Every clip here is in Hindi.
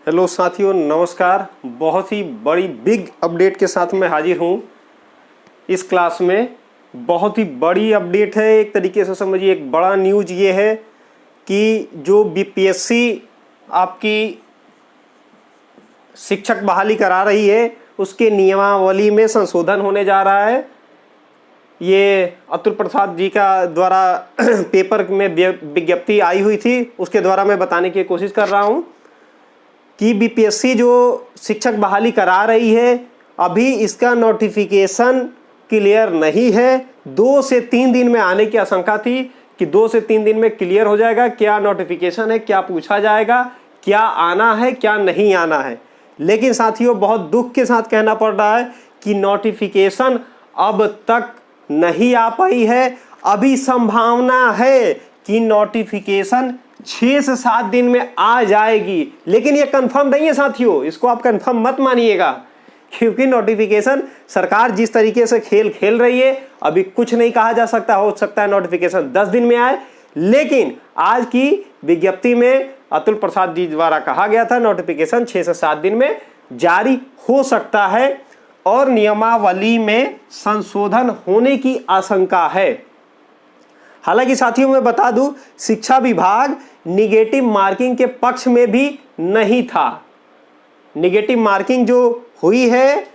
हेलो साथियों, नमस्कार। बहुत ही बड़ी बिग अपडेट के साथ मैं हाजिर हूँ इस क्लास में। बहुत ही बड़ी अपडेट है, एक तरीके से समझिए एक बड़ा न्यूज़ ये है कि जो बीपीएससी आपकी शिक्षक बहाली करा रही है उसके नियमावली में संशोधन होने जा रहा है। ये अतुल प्रसाद जी का द्वारा पेपर में विज्ञप्ति आई हुई थी, उसके द्वारा मैं बताने की कोशिश कर रहा हूँ कि बीपीएससी जो शिक्षक बहाली करा रही है अभी इसका नोटिफिकेशन क्लियर नहीं है। 2 से 3 दिन में आने की आशंका थी कि 2 से 3 दिन में क्लियर हो जाएगा। क्या नोटिफिकेशन है, क्या पूछा जाएगा, क्या आना है, क्या नहीं आना है। लेकिन साथियों, बहुत दुख के साथ कहना पड़ रहा है कि नोटिफिकेशन अब तक नहीं आ पाई है। अभी संभावना है कि नोटिफिकेशन 6 से 7 दिन में आ जाएगी, लेकिन ये कंफर्म नहीं है साथियों। इसको आप कंफर्म मत मानिएगा, क्योंकि नोटिफिकेशन सरकार जिस तरीके से खेल खेल रही है अभी कुछ नहीं कहा जा सकता। हो सकता है नोटिफिकेशन 10 दिन में आए, लेकिन आज की विज्ञप्ति में अतुल प्रसाद जी द्वारा कहा गया था नोटिफिकेशन 6 से 7 दिन में जारी हो सकता है और नियमावली में संशोधन होने की आशंका है। हालांकि साथियों मैं बता दूं, शिक्षा विभाग निगेटिव मार्किंग के पक्ष में भी नहीं था। निगेटिव मार्किंग जो हुई है,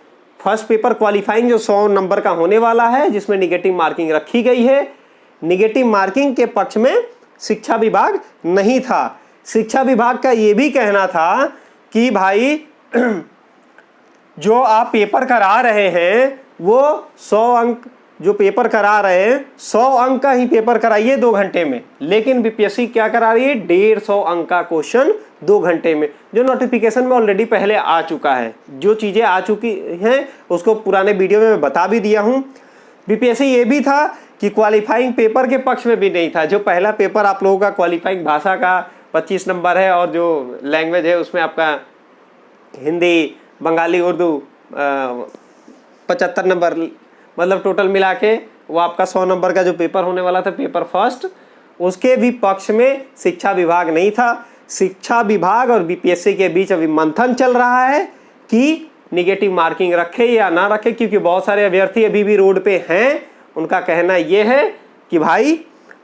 फर्स्ट पेपर क्वालिफाइंग जो 100 नंबर का होने वाला है, जिसमें निगेटिव मार्किंग रखी गई है, निगेटिव मार्किंग के पक्ष में शिक्षा विभाग नहीं था। शिक्षा विभाग का ये भी कहना था कि भाई जो आप पेपर करा रहे हैं वो 100 अंक जो पेपर करा रहे हैं 100 अंक का ही पेपर कराइए 2 घंटे में। लेकिन बीपीएससी क्या करा रही है, 150 अंक का क्वेश्चन 2 घंटे में, जो नोटिफिकेशन में ऑलरेडी पहले आ चुका है। जो चीज़ें आ चुकी हैं उसको पुराने वीडियो में मैं बता भी दिया हूँ। बीपीएससी ये भी था कि क्वालिफाइंग पेपर के पक्ष में भी नहीं था। जो पहला पेपर आप लोगों का क्वालिफाइंग भाषा का 25 नंबर है और जो लैंग्वेज है उसमें आपका हिंदी, बंगाली, उर्दू 75 नंबर, मतलब टोटल मिला के वो आपका 100 नंबर का जो पेपर होने वाला था, पेपर फर्स्ट, उसके भी पक्ष में शिक्षा विभाग नहीं था। शिक्षा विभाग और बीपीएससी के बीच अभी मंथन चल रहा है कि निगेटिव मार्किंग रखे या ना रखे, क्योंकि बहुत सारे अभ्यर्थी अभी भी रोड पे हैं। उनका कहना ये है कि भाई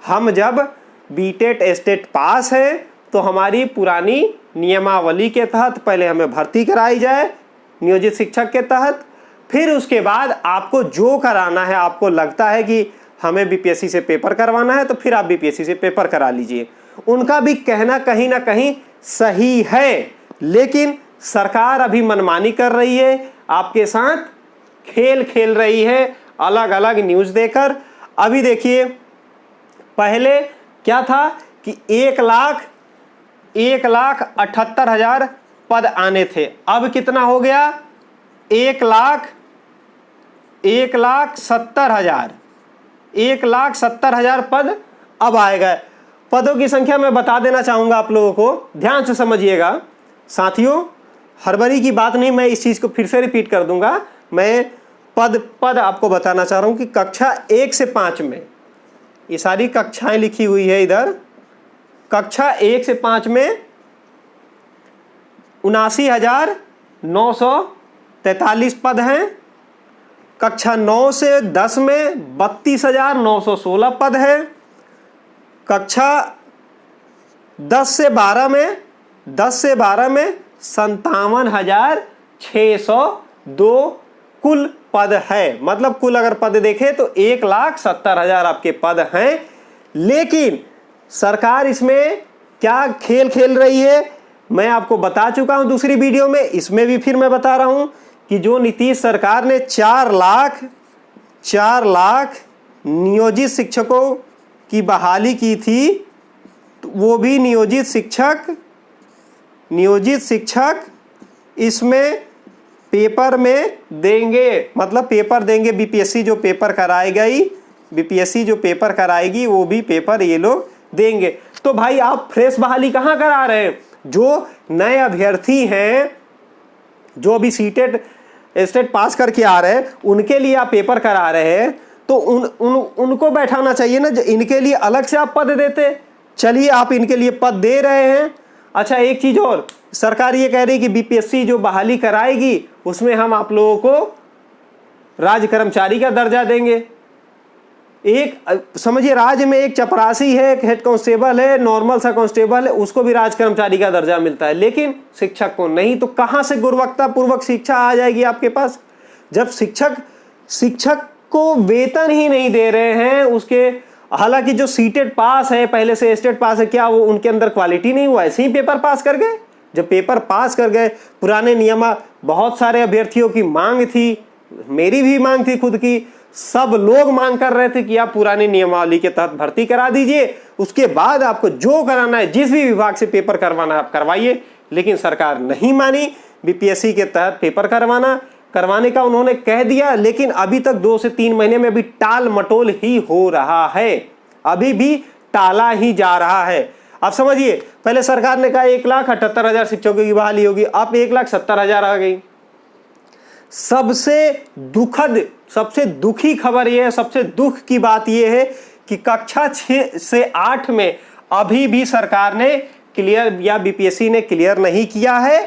हम जब बीटेट एस्टेट पास है तो हमारी पुरानी नियमावली के तहत पहले हमें भर्ती कराई जाए नियोजित शिक्षक के तहत, फिर उसके बाद आपको जो कराना है, आपको लगता है कि हमें बीपीएससी से पेपर करवाना है तो फिर आप बीपीएससी से पेपर करा लीजिए। उनका भी कहना कहीं ना कहीं सही है, लेकिन सरकार अभी मनमानी कर रही है, आपके साथ खेल खेल रही है अलग अलग न्यूज़ देकर। अभी देखिए, पहले क्या था कि 1,78,000 पद आने थे, अब कितना हो गया, 1,70,000 पद अब आएगा। पदों की संख्या मैं बता देना चाहूँगा आप लोगों को, ध्यान से समझिएगा साथियों। हड़बड़ी की बात नहीं, मैं इस चीज़ को फिर से रिपीट कर दूंगा। मैं पद आपको बताना चाह रहा हूँ कि कक्षा 1 से 5 में, ये सारी कक्षाएं लिखी हुई है इधर। कक्षा 1 से 5 में 79,943 पद हैं। कक्षा 9 से 10 में 32,916 पद है। कक्षा 10 से 12 में 57,602 कुल पद है। मतलब कुल अगर पद देखें तो 1,70,000 आपके पद हैं। लेकिन सरकार इसमें क्या खेल खेल रही है मैं आपको बता चुका हूं दूसरी वीडियो में, इसमें भी फिर मैं बता रहा हूं कि जो नीतीश सरकार ने 4 लाख नियोजित शिक्षकों की बहाली की थी, तो वो भी नियोजित शिक्षक इसमें पेपर में देंगे, मतलब पेपर देंगे। बीपीएससी जो पेपर कराएगी वो भी पेपर ये लोग देंगे। तो भाई आप फ्रेश बहाली कहाँ करा रहे हैं? जो नए अभ्यर्थी हैं, जो अभी सीटेट स्टेट पास करके आ रहे हैं, उनके लिए आप पेपर करा रहे हैं, तो उनको बैठाना चाहिए ना। इनके लिए अलग से आप पद देते। चलिए आप इनके लिए पद दे रहे हैं, अच्छा एक चीज और, सरकार ये कह रही है कि बीपीएससी जो बहाली कराएगी उसमें हम आप लोगों को राज्य कर्मचारी का दर्जा देंगे। एक समझिए, राज्य में एक चपरासी है, एक हेड कांस्टेबल है, नॉर्मल सा कांस्टेबल है, उसको भी राज्य कर्मचारी का दर्जा मिलता है, लेकिन शिक्षक को नहीं। तो कहां से गुणवत्ता पूर्वक शिक्षा आ जाएगी आपके पास, जब शिक्षक को वेतन ही नहीं दे रहे हैं उसके। हालांकि जो सीटेट पास है, पहले से स्टेट पास है, क्या वो उनके अंदर क्वालिटी नहीं हुआ, ऐसे ही पेपर पास कर गए? जब पेपर पास कर गए, पुराने नियम, बहुत सारे अभ्यर्थियों की मांग थी, मेरी भी मांग थी खुद की, सब लोग मांग कर रहे थे कि आप पुरानी नियमावली के तहत भर्ती करा दीजिए, उसके बाद आपको जो कराना है, जिस भी विभाग से पेपर करवाना है आप करवाइए। लेकिन सरकार नहीं मानी बीपीएससी के तहत पेपर करवाने का उन्होंने कह दिया, लेकिन अभी तक 2 से 3 महीने में भी टाल मटोल ही हो रहा है, अभी भी टाला ही जा रहा है। आप समझिए, पहले सरकार ने कहा 1,78,000 शिक्षकों की बहाली होगी, अब 1,70,000 आ गई। सबसे दुखी खबर यह है, सबसे दुख की बात यह है कि कक्षा 6 से 8 में अभी भी सरकार ने क्लियर, या बीपीएससी ने क्लियर नहीं किया है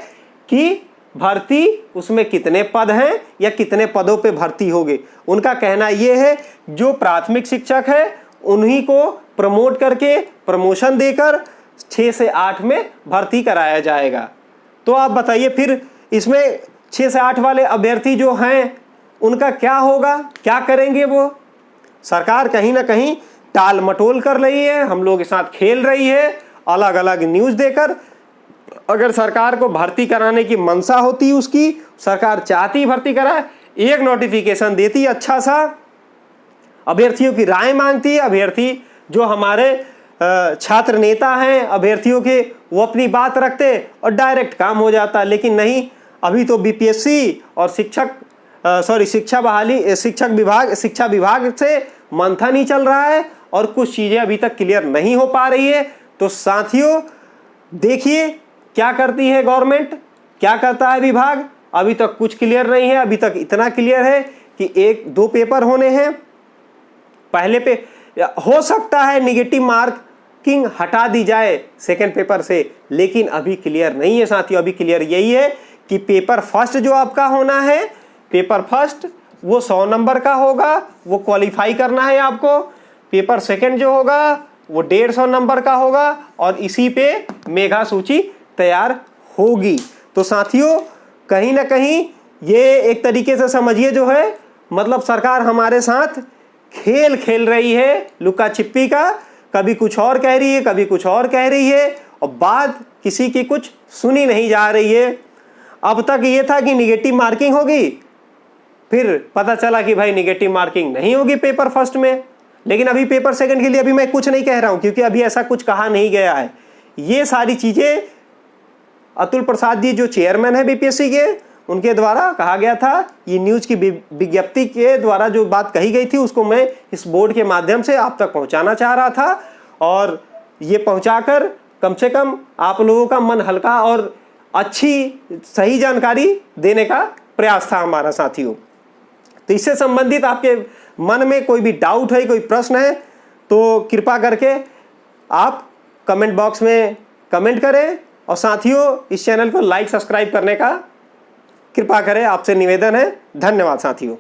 कि भर्ती उसमें कितने पद हैं या कितने पदों पे भर्ती होगी। उनका कहना यह है जो प्राथमिक शिक्षक है उन्हीं को प्रमोट करके, प्रमोशन देकर 6 से 8 में भर्ती कराया जाएगा। तो आप बताइए फिर इसमें 6 से 8 वाले अभ्यर्थी जो हैं उनका क्या होगा, क्या करेंगे वो? सरकार कहीं ना कहीं टाल मटोल कर रही है, हम लोग के साथ खेल रही है, अलग अलग न्यूज़ देकर। अगर सरकार को भर्ती कराने की मंशा होती, उसकी सरकार चाहती भर्ती कराए, एक नोटिफिकेशन देती अच्छा सा, अभ्यर्थियों की राय मांगती है, अभ्यर्थी जो हमारे छात्र नेता हैं अभ्यर्थियों के, वो अपनी बात रखते और डायरेक्ट काम हो जाता। लेकिन नहीं, अभी तो बीपीएससी और शिक्षा विभाग से मंथन ही चल रहा है और कुछ चीजें अभी तक क्लियर नहीं हो पा रही है। तो साथियों देखिए क्या करती है गवर्नमेंट, क्या करता है विभाग, अभी तक कुछ क्लियर नहीं है। अभी तक इतना क्लियर है कि 1-2 पेपर होने हैं, पहले पे हो सकता है निगेटिव मार्किंग हटा दी जाए सेकंड पेपर से, लेकिन अभी क्लियर नहीं है साथियों। अभी क्लियर यही है कि पेपर फर्स्ट जो आपका होना है, पेपर फर्स्ट वो 100 नंबर का होगा, वो क्वालिफाई करना है आपको। पेपर सेकंड जो होगा वो 150 नंबर का होगा और इसी पे मेगा सूची तैयार होगी। तो साथियों कहीं ना कहीं ये एक तरीके से समझिए जो है, मतलब सरकार हमारे साथ खेल रही है लुका छिपी का, कभी कुछ और कह रही है, कभी कुछ और कह रही है और बात किसी की कुछ सुनी नहीं जा रही है। अब तक ये था कि निगेटिव मार्किंग होगी, फिर पता चला कि भाई निगेटिव मार्किंग नहीं होगी पेपर फर्स्ट में। लेकिन अभी पेपर सेकंड के लिए अभी मैं कुछ नहीं कह रहा हूं, क्योंकि अभी ऐसा कुछ कहा नहीं गया है। ये सारी चीजें अतुल प्रसाद जी जो चेयरमैन है बीपीएससी के, उनके द्वारा कहा गया था। ये न्यूज की विज्ञप्ति के द्वारा जो बात कही गई थी उसको मैं इस बोर्ड के माध्यम से आप तक पहुंचाना चाह रहा था, और ये पहुंचाकर कम से कम आप लोगों का मन हल्का और अच्छी सही जानकारी देने का प्रयास था हमारा साथियों। तो इससे संबंधित आपके मन में कोई भी डाउट है, कोई प्रश्न है, तो कृपा करके आप कमेंट बॉक्स में कमेंट करें और साथियों इस चैनल को लाइक सब्सक्राइब करने का कृपा करें, आपसे निवेदन है। धन्यवाद साथियों।